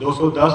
210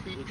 PT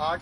8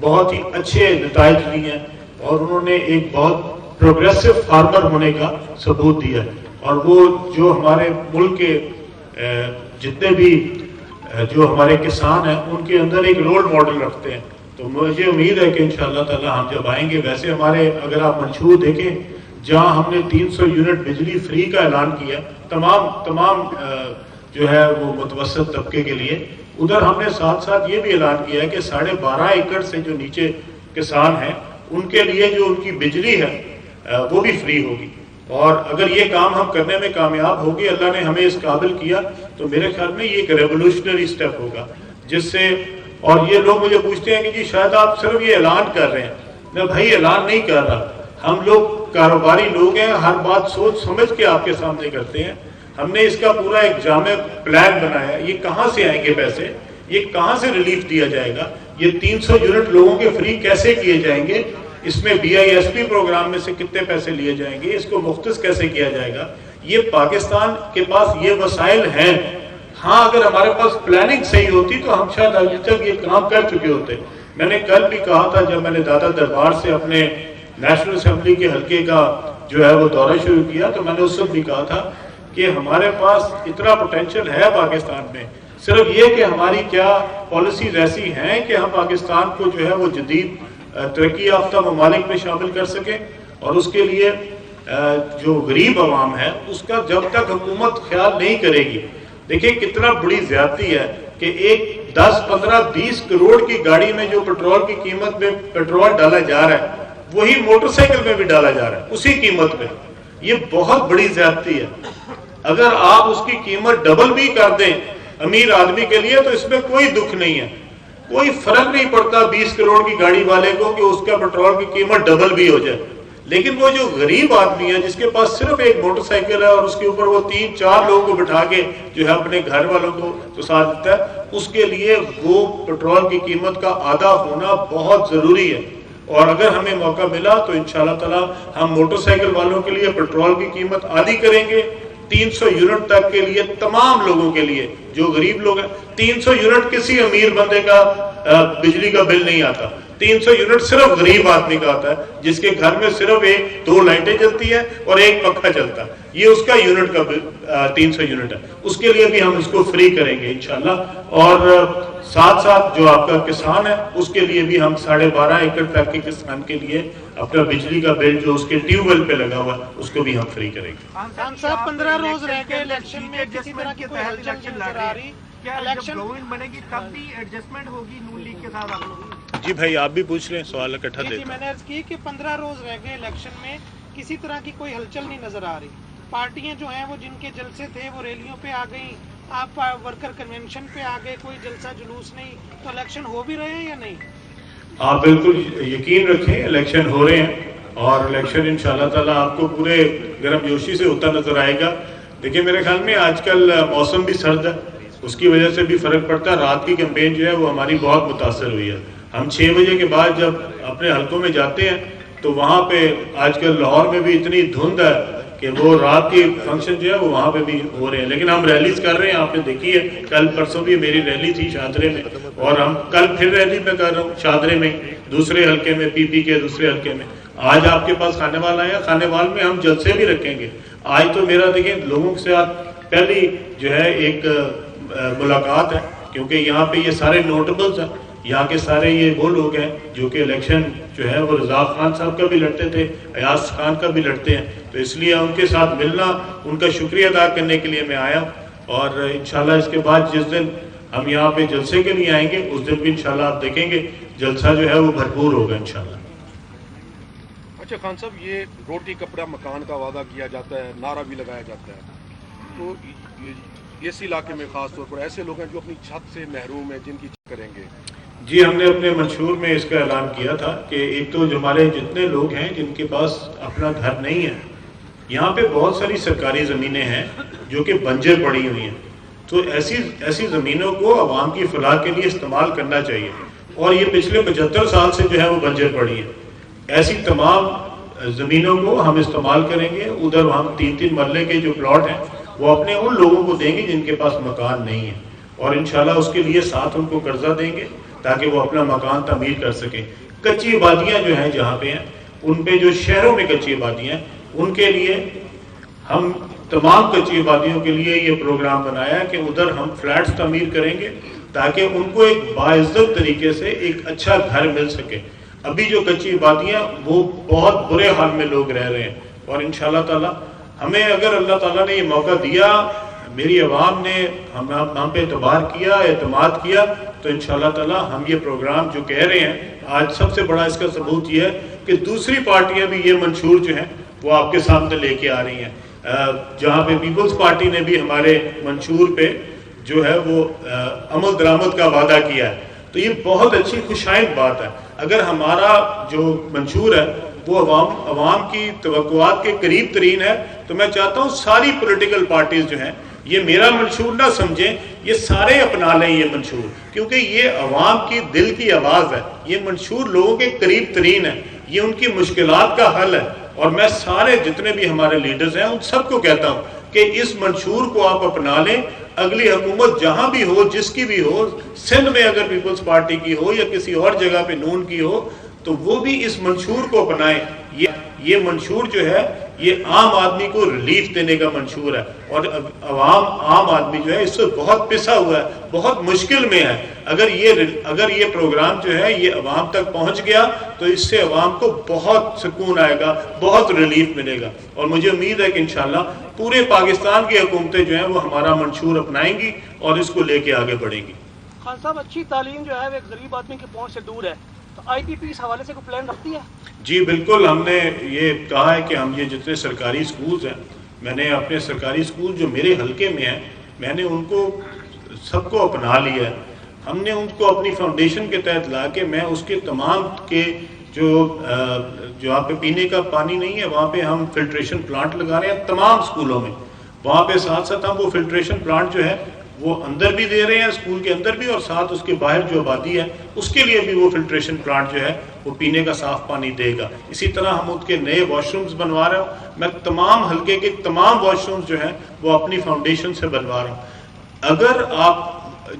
بہت ہی اچھے نتائج لیے ہیں اور انہوں نے ایک بہت پروگریسو فارمر ہونے کا ثبوت دیا ہے، اور وہ جو ہمارے ملک کے جتنے بھی جو ہمارے کسان ہیں ان کے اندر ایک رول ماڈل رکھتے ہیں. تو مجھے امید ہے کہ انشاءاللہ تعالی ہم جب آئیں گے، ویسے ہمارے اگر آپ منشور دیکھیں جہاں ہم نے 300 یونٹ بجلی فری کا اعلان کیا تمام جو ہے وہ متوسط طبقے کے لیے، ادھر ہم نے ساتھ ساتھ یہ بھی اعلان کیا ہے کہ 12.5 ایکڑ سے جو نیچے کسان ہیں ان کے لیے جو ان کی بجلی ہے وہ بھی فری ہوگی. اور اگر یہ کام ہم کرنے میں کامیاب ہوگی، اللہ نے ہمیں اس قابل کیا، تو میرے خیال میں یہ ایک ریولوشنری سٹیپ ہوگا جس سے. اور یہ لوگ مجھے پوچھتے ہیں کہ جی شاید آپ صرف یہ اعلان کر رہے ہیں. میں بھائی اعلان نہیں کر رہا، ہم لوگ کاروباری لوگ ہیں، ہر بات سوچ سمجھ کے آپ کے سامنے کرتے ہیں. ہم نے اس کا پورا ایک جامع پلان بنایا ہے. یہ کہاں سے آئیں گے پیسے، یہ کہاں سے ریلیف دیا جائے گا، یہ 300 یونٹ لوگوں کے فری کیسے کیے جائیں گے، اس میں BISP پروگرام میں سے کتنے پیسے لیے جائیں گے، اس کو مختص کیسے کیا جائے گا. یہ پاکستان کے پاس یہ وسائل ہیں. ہاں اگر ہمارے پاس پلاننگ صحیح ہوتی تو ہم شاید ابھی تک یہ کام کر چکے ہوتے. میں نے کل بھی کہا تھا جب میں نے دادا دربار سے اپنے نیشنل اسمبلی کے حلقے کا جو ہے وہ دورہ شروع کیا، تو میں نے اس وقت بھی کہا تھا کہ ہمارے پاس اتنا پوٹینشیل ہے پاکستان میں، صرف یہ کہ ہماری کیا پالیسیز ایسی ہیں کہ ہم پاکستان کو جو ہے وہ جدید ترقی یافتہ ممالک میں شامل کر سکیں. اور اس کے لیے جو غریب عوام ہے اس کا جب تک حکومت خیال نہیں کرے گی. دیکھیں کتنا بڑی زیادتی ہے کہ ایک 10, 15, 20 کروڑ کی گاڑی میں جو پیٹرول کی قیمت میں پیٹرول ڈالا جا رہا ہے وہی موٹر سائیکل میں بھی ڈالا جا رہا ہے اسی قیمت میں. یہ بہت بڑی زیادتی ہے. اگر آپ اس کی قیمت ڈبل بھی کر دیں امیر آدمی کے لیے تو اس میں کوئی دکھ نہیں ہے، کوئی فرق نہیں پڑتا 20 کروڑ کی گاڑی والے کو کہ اس کا پیٹرول کی قیمت ڈبل بھی ہو جائے. لیکن وہ جو غریب آدمی ہے جس کے پاس صرف ایک موٹر سائیکل ہے اور اس کے اوپر وہ 3-4 لوگوں کو بٹھا کے جو ہے اپنے گھر والوں کو تو ساتھ دیتا ہے، اس کے لیے وہ پیٹرول کی قیمت کا آدھا ہونا بہت ضروری ہے. اور اگر ہمیں موقع ملا تو انشاءاللہ تعالی ہم موٹر سائیکل والوں کے لیے پیٹرول کی قیمت آدھی کریں گے. 300 یونٹ تک کے لیے تمام لوگوں کے لیے جو غریب لوگ ہیں. 300 یونٹ کسی امیر بندے کا بجلی کا بل نہیں آتا. 300 یونٹ صرف غریب آدمی کا آتا ہے جس کے گھر میں صرف 2 لائٹیں جلتی ہیں اور 1 پنکھا چلتا ہے. یہ اس کا یونٹ کا 300 یونٹ ہے. اس کے لیے بھی ہم اس کو فری کریں گے انشاءاللہ. اور ساتھ ساتھ جو آپ کا کسان ہے اس کے لیے بھی ہم 12.5 ایکڑ تک کے کسان کے لیے اپنا بجلی کا بل جو اس کے ٹیوب ویل پہ لگا ہوا اس کو بھی ہم فری کریں گے. خان صاحب 15 روز رہ گئے الیکشن میں، کسی طرح کی کوئی ہلچل نظر آ رہی؟ کیا جب گورنمنٹ بنے گی تب بھی ایڈجسٹمنٹ ہوگی نون لیگ کے ساتھ آپ لوگوں؟ جی بھائی آپ بھی پوچھ لیں، سوال اکٹھا دیتے ہیں. میں نے عرض کی کہ 15 روز رہ گئے الیکشن میں، کسی طرح کی کوئی ہلچل نہیں نظر آ رہی. پارٹیاں جو ہیں وہ جن کے جلسے تھے وہ ریلیوں پہ آ گئیں، آپ ورکر کنونشن پہ آ گئے، کوئی جلسہ جلوس نہیں. تو الیکشن ہو بھی رہے ہیں یا نہیں؟ آپ بالکل یقین رکھیں الیکشن ہو رہے ہیں اور الیکشن انشاءاللہ تعالیٰ آپ کو پورے گرم جوشی سے ہوتا نظر آئے گا. دیکھیں میرے خیال میں آج کل موسم بھی سرد ہے، اس کی وجہ سے بھی فرق پڑتا ہے. رات کی کیمپین جو ہے وہ ہماری بہت متاثر ہوئی ہے. ہم 6 بجے کے بعد جب اپنے حلقوں میں جاتے ہیں تو وہاں پہ آج کل لاہور میں بھی اتنی دھند ہے کہ وہ رات کی فنکشن جو ہے وہ وہاں پہ بھی ہو رہے ہیں. لیکن ہم ریلیز کر رہے ہیں، آپ نے دیکھی ہے کل پرسوں بھی میری ریلی تھی شاہدرے میں، اور ہم کل پھر ریلی میں کر رہا ہوں شاہدرے میں دوسرے حلقے میں، PP کے دوسرے حلقے میں. آج آپ کے پاس خانے وال آیا، خانے وال میں ہم جلسے بھی رکھیں گے. آج تو میرا دیکھیں لوگوں کے ساتھ پہلی جو ہے ایک ملاقات ہے، کیونکہ یہاں پہ یہ سارے نوٹیبلز ہیں، یہاں کے سارے یہ وہ لوگ ہیں جو کہ الیکشن جو ہے وہ رضا خان صاحب کا بھی لڑتے تھے، ایاز خان کا بھی لڑتے ہیں. تو اس لیے ان کے ساتھ ملنا، ان کا شکریہ ادا کرنے کے لیے میں آیا. اور انشاءاللہ اس کے بعد جس دن ہم یہاں پہ جلسے کے لیے آئیں گے اس دن بھی انشاءاللہ آپ دیکھیں گے جلسہ جو ہے وہ بھرپور ہوگا انشاءاللہ. اچھا خان صاحب، یہ روٹی کپڑا مکان کا وعدہ کیا جاتا ہے، نعرہ بھی لگایا جاتا ہے، تو اس علاقے میں خاص طور پر ایسے لوگ ہیں جو اپنی چھت سے محروم ہیں، جن کی کریں گے؟ جی ہم نے اپنے منشور میں اس کا اعلان کیا تھا کہ ایک تو ہمارے جتنے لوگ ہیں جن کے پاس اپنا گھر نہیں ہے، یہاں پہ بہت ساری سرکاری زمینیں ہیں جو کہ بنجر پڑی ہوئی ہیں. تو ایسی زمینوں کو عوام کی فلاح کے لیے استعمال کرنا چاہیے. اور یہ پچھلے 75 سال سے جو ہے وہ بنجر پڑی ہے. ایسی تمام زمینوں کو ہم استعمال کریں گے. ادھر ہم 3-3 مرلے کے جو پلاٹ ہیں وہ اپنے ان لوگوں کو دیں گے جن کے پاس مکان نہیں ہے، اور انشاءاللہ اس کے لیے ساتھ ان کو قرضہ دیں گے. تاکہ وہ اپنا مکان تعمیر کر سکیں. کچی آبادیاں جو ہیں جہاں پہ ہیں, ان پہ جو شہروں میں کچی آبادیاں ہیں, ان کے لیے ہم تمام کچی آبادیوں کے لیے یہ پروگرام بنایا ہے کہ ادھر ہم فلیٹس تعمیر کریں گے تاکہ ان کو ایک باعزت طریقے سے ایک اچھا گھر مل سکے. ابھی جو کچی آبادیاں وہ بہت برے حال میں لوگ رہ رہے ہیں, اور انشاءاللہ تعالی ہمیں اگر اللہ تعالیٰ نے یہ موقع دیا, میری عوام نے ہم پہ اعتبار کیا, اعتماد کیا, تو انشاءاللہ تعالیٰ ہم یہ پروگرام جو کہہ رہے ہیں, آج سب سے بڑا اس کا ثبوت یہ ہے کہ دوسری پارٹیاں بھی یہ منشور جو ہیں وہ آپ کے سامنے لے کے آ رہی ہیں. جہاں پہ پیپلز پارٹی نے بھی ہمارے منشور پہ جو ہے وہ عمل درآمد کا وعدہ کیا ہے, تو یہ بہت اچھی خوشائند بات ہے. اگر ہمارا جو منشور ہے وہ عوام کی توقعات کے قریب ترین ہے, تو میں چاہتا ہوں ساری پولیٹیکل پارٹیز جو ہیں یہ میرا منشور نہ سمجھیں, یہ سارے اپنا لیں یہ منشور, کیونکہ یہ عوام کی دل کی آواز ہے. یہ منشور لوگوں کے قریب ترین ہے, یہ ان کی مشکلات کا حل ہے. اور میں سارے جتنے بھی ہمارے لیڈرز ہیں ان سب کو کہتا ہوں کہ اس منشور کو آپ اپنا لیں. اگلی حکومت جہاں بھی ہو, جس کی بھی ہو, سندھ میں اگر پیپلز پارٹی کی ہو یا کسی اور جگہ پہ نون کی ہو, تو وہ بھی اس منشور کو اپنائیں. یہ منشور جو ہے یہ عام آدمی کو ریلیف دینے کا منشور ہے, اور عام آدمی جو ہے اس سے بہت پسا ہوا ہے, بہت مشکل میں ہے. اگر یہ پروگرام جو ہے یہ عوام تک پہنچ گیا تو اس سے عوام کو بہت سکون آئے گا, بہت ریلیف ملے گا. اور مجھے امید ہے کہ انشاءاللہ پورے پاکستان کی حکومتیں جو ہیں وہ ہمارا منشور اپنائیں گی اور اس کو لے کے آگے بڑھیں گی. خان صاحب, اچھی تعلیم جو ہے وہ ایک غریب آدمی کی پہنچ سے دور ہے, تو آئی پی پی اس حوالے سے کوئی پلان رکھتی ہے؟ جی بالکل, ہم نے یہ کہا ہے کہ ہم یہ جتنے سرکاری سکولز ہیں, میں نے اپنے سرکاری سکول جو میرے حلقے میں ہیں, میں نے ان کو سب کو اپنا لیا ہے. ہم نے ان کو اپنی فاؤنڈیشن کے تحت لا کے میں اس کے تمام کے جو وہاں پہ پینے کا پانی نہیں ہے وہاں پہ ہم فلٹریشن پلانٹ لگا رہے ہیں تمام سکولوں میں. وہاں پہ ساتھ ساتھ ہم وہ فلٹریشن پلانٹ جو ہے وہ اندر بھی دے رہے ہیں, اسکول کے اندر بھی, اور ساتھ اس کے باہر جو آبادی ہے اس کے لیے بھی وہ فلٹریشن پلانٹ جو ہے وہ پینے کا صاف پانی دے گا. اسی طرح ہم ان کے نئے واش رومز بنوا رہے ہیں. میں تمام حلقے کے تمام واش رومز جو ہیں وہ اپنی فاؤنڈیشن سے بنوا رہا ہوں. اگر آپ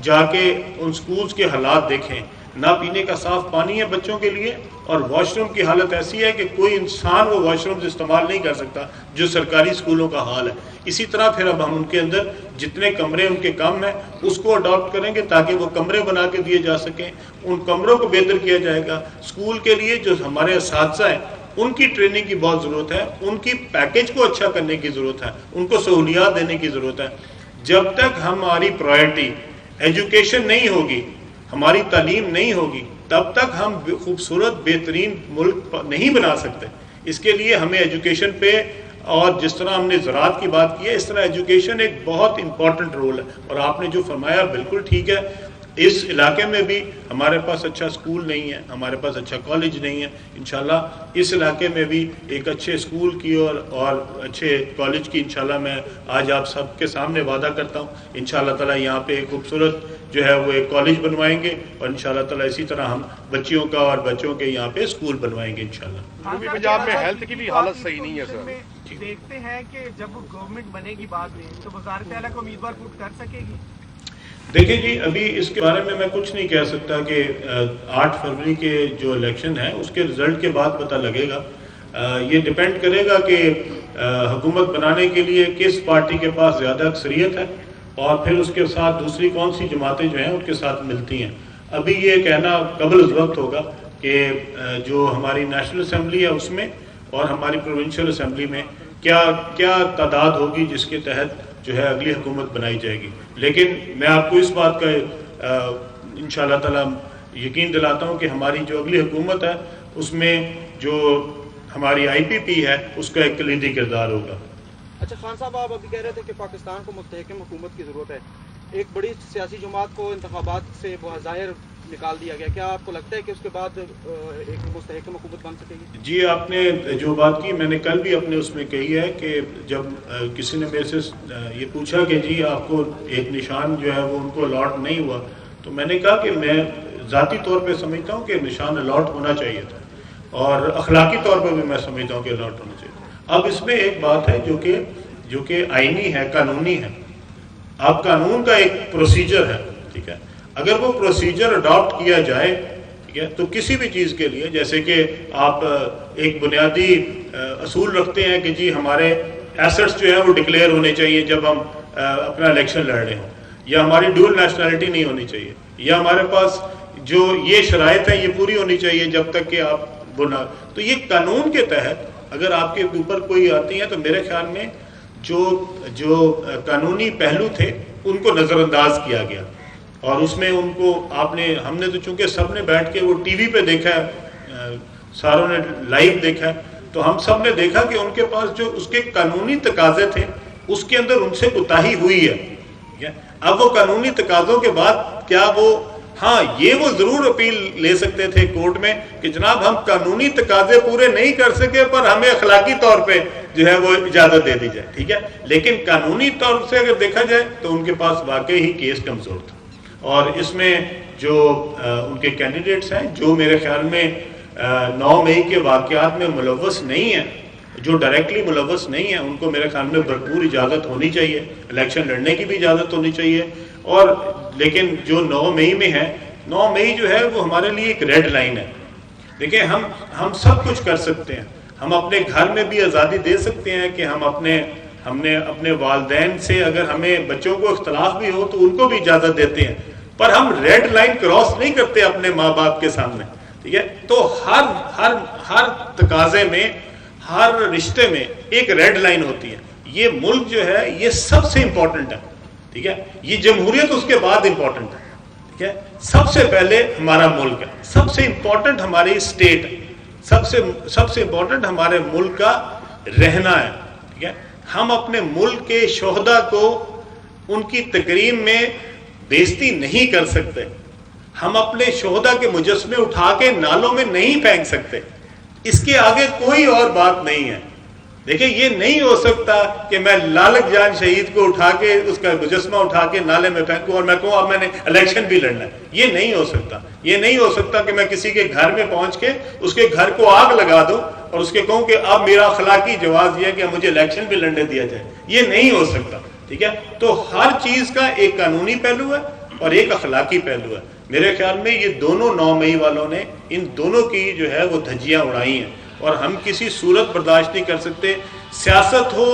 جا کے ان سکولز کے حالات دیکھیں, نہ پینے کا صاف پانی ہے بچوں کے لیے, اور واش روم کی حالت ایسی ہے کہ کوئی انسان وہ واش رومز استعمال نہیں کر سکتا جو سرکاری اسکولوں کا حال ہے. اسی طرح پھر اب ہم ان کے اندر جتنے کمرے ان کے کم ہیں اس کو اڈاپٹ کریں گے تاکہ وہ کمرے بنا کے دیے جا سکیں. ان کمروں کو بہتر کیا جائے گا. اسکول کے لیے جو ہمارے اساتذہ ہیں ان کی ٹریننگ کی بہت ضرورت ہے, ان کی پیکیج کو اچھا کرنے کی ضرورت ہے, ان کو سہولیات دینے کی ضرورت ہے. جب تک ہماری پرائرٹی ایجوکیشن نہیں ہوگی, ہماری تعلیم نہیں ہوگی, تب تک ہم خوبصورت بہترین ملک نہیں بنا سکتے. اس کے لیے ہمیں ایجوکیشن پہ, اور جس طرح ہم نے زراعت کی بات کی ہے اس طرح ایجوکیشن ایک بہت امپورٹنٹ رول ہے. اور آپ نے جو فرمایا بالکل ٹھیک ہے, اس علاقے میں بھی ہمارے پاس اچھا اسکول نہیں ہے, ہمارے پاس اچھا کالج نہیں ہے. انشاءاللہ اس علاقے میں بھی ایک اچھے اسکول کی اور اچھے کالج کی انشاءاللہ میں آج آپ سب کے سامنے وعدہ کرتا ہوں. انشاءاللہ تعالیٰ یہاں پہ ایک خوبصورت جو ہے وہ ایک کالج بنوائیں گے, اور انشاءاللہ تعالیٰ اسی طرح ہم بچیوں کا اور بچوں کے یہاں پہ اسکول بنوائیں گے انشاءاللہ. جنوبی پنجاب میں ہیلتھ کی بھی حالت صحیح نہیں ہے سر. دیکھتے ہیں کہ جب گورنمنٹ بنے گی بعد میں تو وزارت اعلیٰ کو امیدوار پٹ کر سکے گی. دیکھیں جی, ابھی اس کے بارے میں کچھ نہیں کہہ سکتا کہ 8 فروری کے جو الیکشن ہے اس کے رزلٹ کے بعد پتہ لگے گا. یہ ڈیپینڈ کرے گا کہ حکومت بنانے کے لیے کس پارٹی کے پاس زیادہ اکثریت ہے, اور پھر اس کے ساتھ دوسری کون سی جماعتیں جو ہیں ان کے ساتھ ملتی ہیں. ابھی یہ کہنا قبل از وقت ہوگا کہ جو ہماری نیشنل اسمبلی ہے اس میں اور ہماری پروونشل اسمبلی میں کیا تعداد ہوگی جس کے تحت جو ہے اگلی حکومت بنائی جائے گی. لیکن میں آپ کو اس بات کا انشاءاللہ تعالیٰ یقین دلاتا ہوں کہ ہماری جو اگلی حکومت ہے اس میں جو ہماری آئی پی پی ہے اس کا ایک کلیدی کردار ہوگا. اچھا خان صاحب, آپ ابھی کہہ رہے تھے کہ پاکستان کو مستحکم حکومت کی ضرورت ہے. ایک بڑی سیاسی جماعت کو انتخابات سے ظاہر نکال دیا گیا, کیا آپ کو لگتا ہے کہ اس کے بعد ایک مستحکم حکومت بن سکے گی؟ جی, آپ نے جو بات کی میں نے کل بھی اپنے اس میں کہی ہے کہ جب کسی نے میرے سے یہ پوچھا کہ جی آپ کو ایک نشان جو ہے وہ ان کو الاٹ نہیں ہوا, تو میں نے کہا کہ میں ذاتی طور پہ سمجھتا ہوں کہ نشان الاٹ ہونا چاہیے تھا, اور اخلاقی طور پہ بھی میں سمجھتا ہوں کہ الاٹ ہونا چاہیے. اب اس میں ایک بات ہے جو کہ آئینی ہے, قانونی ہے. اب قانون کا ایک پروسیجر ہے, ٹھیک ہے. اگر وہ پروسیجر اڈاپٹ کیا جائے ٹھیک ہے تو کسی بھی چیز کے لیے، جیسے کہ آپ ایک بنیادی اصول رکھتے ہیں کہ جی ہمارے ایسٹس جو ہے وہ ڈکلیئر ہونے چاہیے جب ہم اپنا الیکشن لڑ رہے ہوں، یا ہماری ڈول نیشنلٹی نہیں ہونی چاہیے، یا ہمارے پاس جو یہ شرائط ہیں یہ پوری ہونی چاہیے جب تک کہ آپ بنا، تو یہ قانون کے تحت اگر آپ کے اوپر کوئی آتی ہیں تو میرے خیال میں جو قانونی پہلو تھے ان کو نظر انداز کیا گیا، اور اس میں ان کو ہم نے تو چونکہ سب نے بیٹھ کے وہ ٹی وی پہ دیکھا ہے، ساروں نے لائیو دیکھا ہے، تو ہم سب نے دیکھا کہ ان کے پاس جو اس کے قانونی تقاضے تھے اس کے اندر ان سے کوتاہی ہوئی ہے۔ اب وہ قانونی تقاضوں کے بعد کیا یہ وہ ضرور اپیل لے سکتے تھے کورٹ میں کہ جناب ہم قانونی تقاضے پورے نہیں کر سکے پر ہمیں اخلاقی طور پہ جو ہے وہ اجازت دے دی جائے، ٹھیک ہے، لیکن قانونی طور سے اگر دیکھا جائے تو ان کے پاس واقعی ہی کیس کمزور تھا، اور اس میں جو ان کے کینڈیڈیٹس ہیں جو میرے خیال میں 9 مئی کے واقعات میں ملوث نہیں ہیں، جو ڈائریکٹلی ملوث نہیں ہیں، ان کو میرے خیال میں بھرپور اجازت ہونی چاہیے، الیکشن لڑنے کی بھی اجازت ہونی چاہیے، اور لیکن جو 9 مئی میں ہے، 9 مئی جو ہے وہ ہمارے لیے ایک ریڈ لائن ہے۔ دیکھیں ہم سب کچھ کر سکتے ہیں، ہم اپنے گھر میں بھی آزادی دے سکتے ہیں کہ ہم نے اپنے والدین سے اگر ہمیں بچوں کو اختلاف بھی ہو تو ان کو بھی اجازت دیتے ہیں، پر ہم ریڈ لائن کراس نہیں کرتے اپنے ماں باپ کے سامنے، ٹھیک ہے، تو ہر تقاضے میں، ہر رشتے میں ایک ریڈ لائن ہوتی ہے۔ یہ ملک جو ہے یہ سب سے امپورٹنٹ ہے، ٹھیک ہے، یہ جمہوریت اس کے بعد امپورٹنٹ ہے، ٹھیک ہے، سب سے پہلے ہمارا ملک ہے، سب سے امپورٹنٹ ہماری اسٹیٹ ہے، سب سے امپورٹنٹ ہمارے ملک کا رہنا ہے، ٹھیک ہے۔ ہم اپنے ملک کے شہداء کو ان کی تکریم میں بےزتی نہیں کر سکتے، ہم اپنے شہداء کے مجسمے اٹھا کے نالوں میں نہیں پھینک سکتے، اس کے آگے کوئی اور بات نہیں ہے۔ دیکھیں یہ نہیں ہو سکتا کہ میں لالک جان شہید کو اٹھا کے اس کا مجسمہ اٹھا کے نالے میں پھینکوں اور میں کہوں اب میں نے الیکشن بھی لڑنا ہے، یہ نہیں ہو سکتا۔ یہ نہیں ہو سکتا کہ میں کسی کے گھر میں پہنچ کے اس کے گھر کو آگ لگا دوں اور اس کے کہوں کہ اب میرا اخلاقی جواز یہ ہے کہ مجھے الیکشن بھی لڑنے دیا جائے، یہ نہیں ہو سکتا، ٹھیک ہے۔ تو ہر چیز کا ایک قانونی پہلو ہے اور ایک اخلاقی پہلو ہے۔ میرے خیال میں یہ دونوں 9 مئی والوں نے ان دونوں کی جو ہے وہ دھجیاں اڑائی ہیں، اور ہم کسی صورت برداشت نہیں کر سکتے، سیاست ہو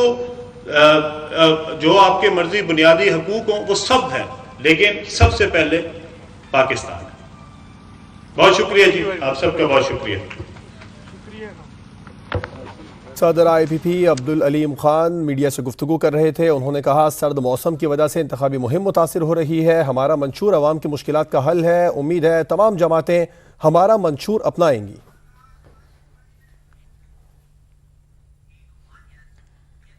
جو آپ کے مرضی بنیادی حقوق ہوں وہ سب ہیں، لیکن سب سے پہلے پاکستان ہے۔ بہت شکریہ جی، آپ سب کا بہت شکریہ۔ صدر IPP عبدالعلیم خان میڈیا سے گفتگو کر رہے تھے۔ انہوں نے کہا سرد موسم کی وجہ سے انتخابی مہم متاثر ہو رہی ہے، ہمارا منشور عوام کی مشکلات کا حل ہے، امید ہے تمام جماعتیں ہمارا منشور اپنائیں گی۔